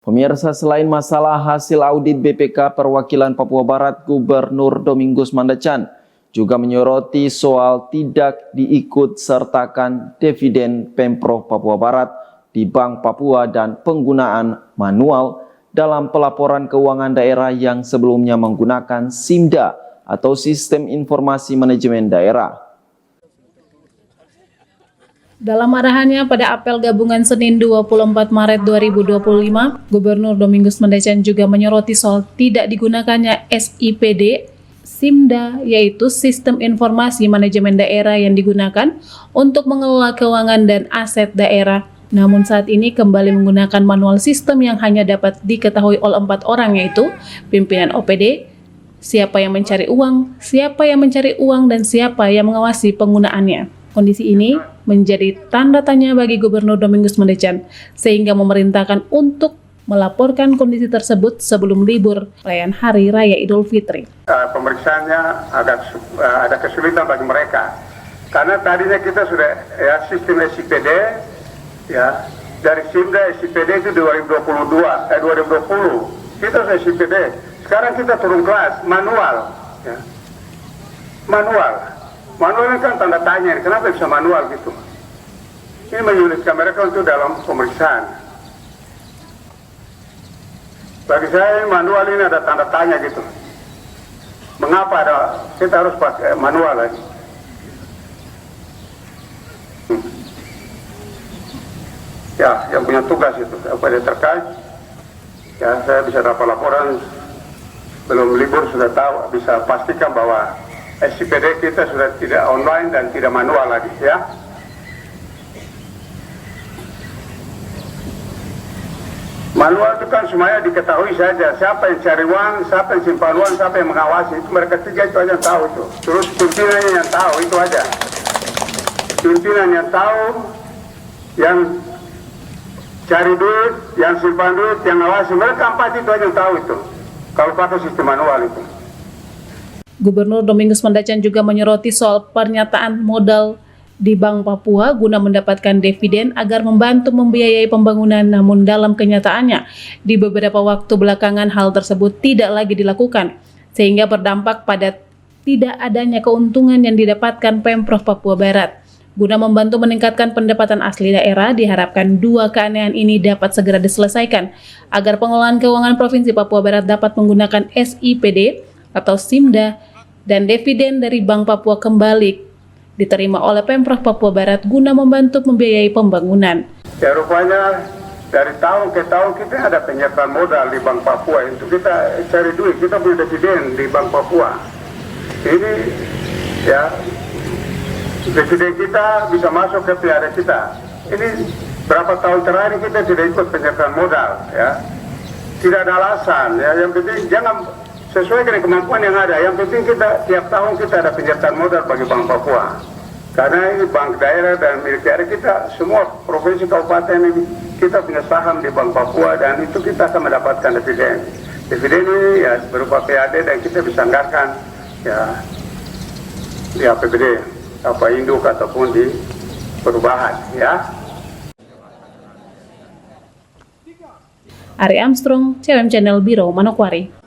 Pemirsa, selain masalah hasil audit BPK Perwakilan Papua Barat, Gubernur Domingus Mandacan juga menyoroti soal tidak diikut-sertakan dividen Pemprov Papua Barat di Bank Papua dan penggunaan manual dalam pelaporan keuangan daerah yang sebelumnya menggunakan SIMDA atau Sistem Informasi Manajemen Daerah. Dalam arahannya pada apel gabungan Senin 24 Maret 2025, Gubernur Domingus Mandacan juga menyoroti soal tidak digunakannya SIPD, SIMDA, yaitu Sistem Informasi Manajemen Daerah yang digunakan untuk mengelola keuangan dan aset daerah. Namun saat ini kembali menggunakan manual sistem yang hanya dapat diketahui oleh 4 orang, yaitu pimpinan OPD, siapa yang mencari uang, dan siapa yang mengawasi penggunaannya. Kondisi ini menjadi tanda tanya bagi Gubernur Domingus Mandacan, sehingga memerintahkan untuk melaporkan kondisi tersebut sebelum libur perayaan Hari Raya Idul Fitri. Pemeriksaannya ada kesulitan bagi mereka, karena tadinya kita sudah sistem SIPD, dari SIMDA SIPD itu 2020, kita sudah SIPD. Sekarang kita turun kelas, manual. Manual ini kan tanda tanya, kenapa bisa manual gitu? Ini menyulitkan mereka untuk dalam pemeriksaan. Bagi saya manual ini ada tanda tanya gitu. Mengapa kita harus pakai manual lagi? Ya, yang punya tugas itu, apa dia terkait? Ya, saya bisa dapat laporan belum libur sudah tahu, bisa pastikan bahwa SIPD kita sudah tidak online dan tidak manual lagi, ya. Manual itu kan semuanya diketahui saja, siapa yang cari uang, siapa yang simpan uang, siapa yang mengawasi, itu mereka tiga itu aja yang tahu itu. Terus pimpinannya yang tahu, itu aja. Pimpinan yang tahu, yang cari duit, yang simpan duit, yang ngawasi, mereka 4 itu aja yang tahu itu. Kalau pakai sistem manual itu. Gubernur Domingus Mandacan juga menyoroti soal pernyataan modal di Bank Papua guna mendapatkan dividen agar membantu membiayai pembangunan, namun dalam kenyataannya di beberapa waktu belakangan hal tersebut tidak lagi dilakukan, sehingga berdampak pada tidak adanya keuntungan yang didapatkan Pemprov Papua Barat. Guna membantu meningkatkan pendapatan asli daerah, diharapkan 2 keanehan ini dapat segera diselesaikan agar pengelolaan keuangan Provinsi Papua Barat dapat menggunakan SIPD atau SIMDA dan dividen dari Bank Papua kembali diterima oleh Pemprov Papua Barat guna membantu membiayai pembangunan. Ya, rupanya dari tahun ke tahun kita ada penyertaan modal di Bank Papua untuk kita cari duit, kita punya dividen di Bank Papua. Ini ya, dividen kita bisa masuk ke PAD kita. Ini berapa tahun terakhir kita tidak ikut penyertaan modal, ya. Tidak ada alasan, ya. Yang penting jangan sesuai dengan kemampuan yang ada. Yang penting kita tiap tahun kita ada penyertaan modal bagi Bank Papua. Karena ini bank daerah dan milik daerah kita, semua provinsi kabupaten ini kita punya saham di Bank Papua dan itu kita akan mendapatkan dividen. Dividen ini ya berupa PAD dan kita bisa anggarkan ya di APBD, apa induk ataupun di perubahan, ya. Ari Armstrong, CWM Channel Biro, Manokwari.